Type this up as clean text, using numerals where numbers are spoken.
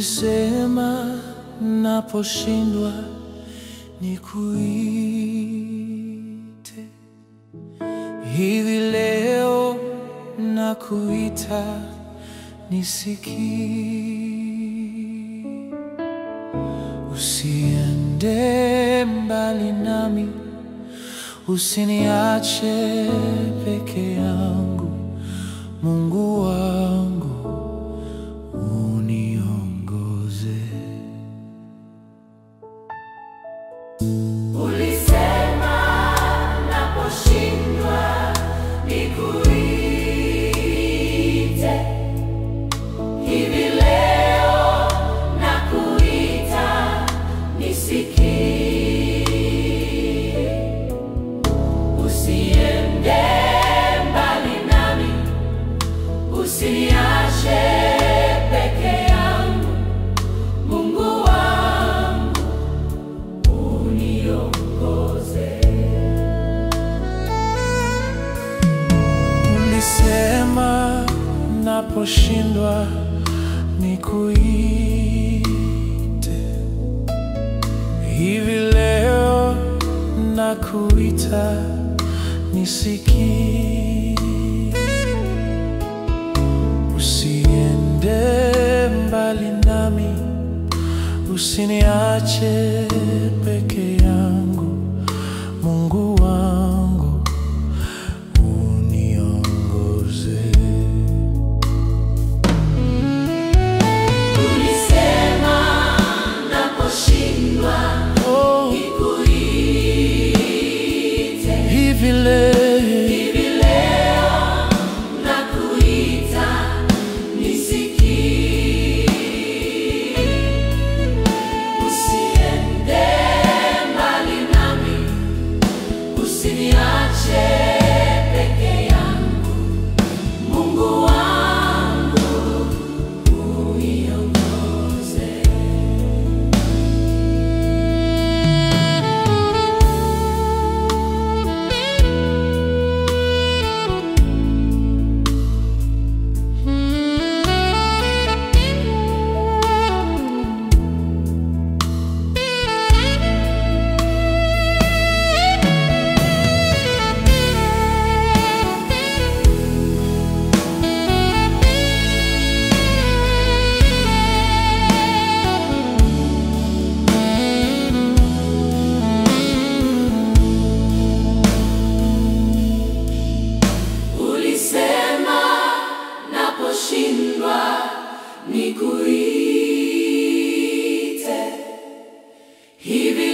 Ulisema naposhindwa nikuite, hivi leo nakuita nisikie. Usiende mbali nami, usiniache peke yangu, Mungu wangu uniongoze. Ulisema naposhindwa nikuite, hivi leo nakuita nisikie. Usiende mbali nami, usiniache peke yangu, Mungu wangu uniongoze. Ulisema naposhindwa nikuite, hivi leo nakuita nisikie. Usiende mbali nami, usiniache peke yangu, Mungu wangu uniongoze. Ulisema naposhindwa nikuite, Hivi leo nakuita nisikie. Usiende mbali nami, usiniache peke yangu, Mungu wangu uniongoze. Ulisema naposhindwa nikuite, hivi